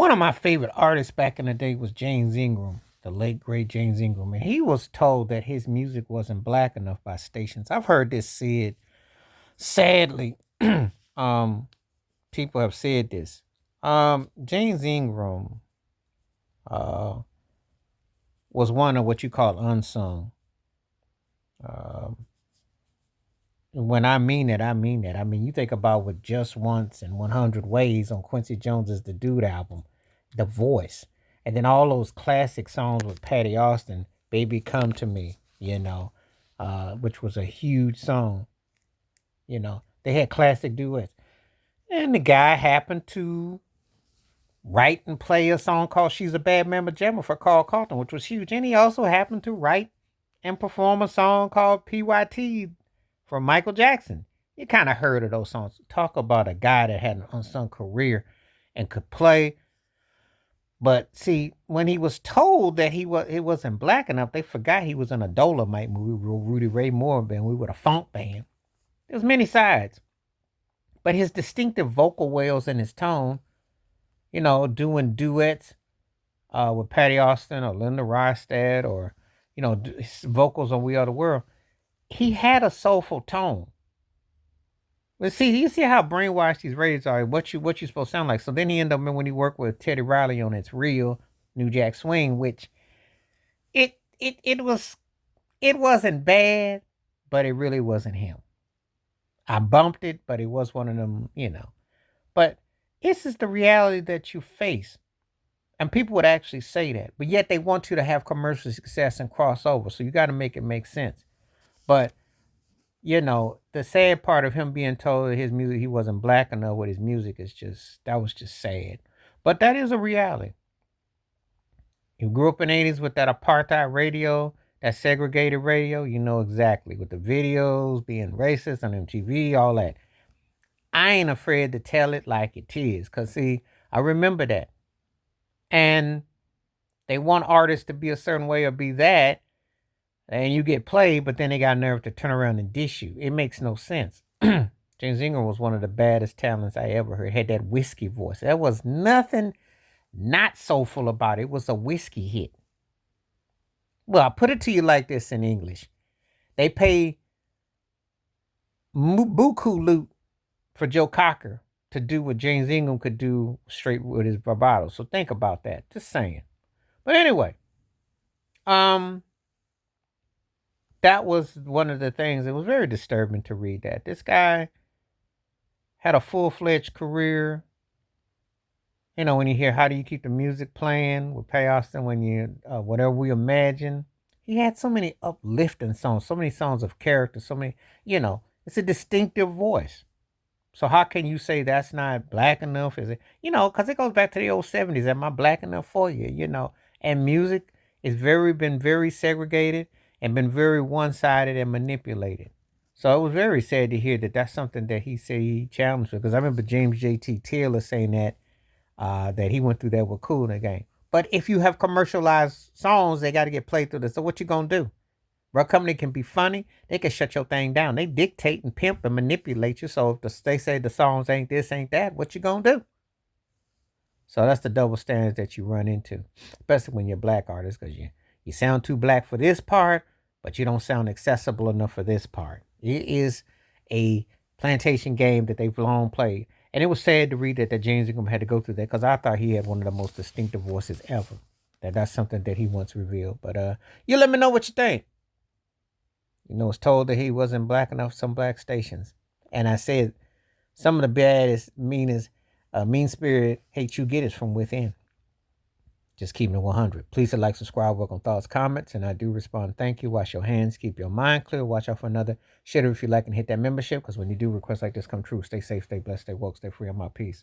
One of my favorite artists back in the day was James Ingram, the late great James Ingram, and he was told that his music wasn't black enough by stations. I've heard this said. Sadly, um, people have said this. James Ingram uh, was one of what you call unsung. Um, when I mean that, I mean that. I mean, you think about with Just Once and 100 Ways on Quincy Jones's The Dude album, The Voice, and then all those classic songs with Patty Austin, Baby Come to Me, which was a huge song. They had classic duets. And the guy happened to write and play a song called She's a Bad Mama Jamma for Carl Carlton, which was huge. And he also happened to write and perform a song called PYT for Michael Jackson. You kind of heard of those songs. Talk about a guy that had an unsung career and could play. But see, when he was told that it wasn't black enough, they forgot he was in a Dolomite movie with Rudy Ray Moore band. We were a funk band. There's many sides. But his distinctive vocal wails and his tone, doing duets with Patty Austin or Linda Ronstadt or, his vocals on We Are the World, he had a soulful tone. But see, you see how brainwashed these radios are, what you supposed to sound like. So then he ended up when he worked with Teddy Riley on It's Real, New Jack Swing, which it wasn't bad, but it really wasn't him. I bumped it, but it was one of them. But this is the reality that you face. And people would actually say that. But yet they want you to have commercial success and crossover. So you got to make it make sense. But, the sad part of him being told that his music, he wasn't black enough with his music that was just sad. But that is a reality. You grew up in the 80s with that apartheid radio, that segregated radio, you know exactly. With the videos being racist on MTV, all that. I ain't afraid to tell it like it is. Because, see, I remember that. And they want artists to be a certain way or be that. And you get played, but then they got nerve to turn around and dish you. It makes no sense. James Ingram was one of the baddest talents I ever heard. Had that whiskey voice. There was nothing not soulful about it. It was a whiskey hit. Well, I'll put it to you like this in English. They pay buku loot for Joe Cocker to do what James Ingram could do straight with his bravado. So think about that. Just saying. But anyway, that was one of the things. It was very disturbing to read that. This guy had a full-fledged career. When you hear How Do You Keep the Music Playing with Pay Austin, when you, Whatever We Imagine, he had so many uplifting songs, so many songs of character, so many, it's a distinctive voice. So how can you say that's not black enough? Is it, because it goes back to the old 70s. Am I black enough for you, And music has been very segregated and been very one-sided and manipulated. So it was very sad to hear that that's something that he said he challenged with. Because I remember James J.T. Taylor saying that he went through that with Kool in the game. But if you have commercialized songs, they got to get played through this. So what you going to do? Real company can be funny. They can shut your thing down. They dictate and pimp and manipulate you. So if they say the songs ain't this, ain't that, what you going to do? So that's the double standards that you run into, especially when you're a black artist, because you sound too black for this part, but you don't sound accessible enough for this part. It is a plantation game that they've long played. And it was sad to read that James Ingram had to go through that, because I thought he had one of the most distinctive voices ever. That's something that he once revealed. But you let me know what you think. It's told that he wasn't black enough for some black stations. And I said some of the baddest, meanest, mean spirit hate you get is from within. Just keeping it 100. Please like, subscribe, welcome thoughts, comments, and I do respond. Thank you. Wash your hands. Keep your mind clear. Watch out for another. Share it if you like and hit that membership, because when you do requests like this come true, stay safe, stay blessed, stay woke, stay free. I'm out. Peace.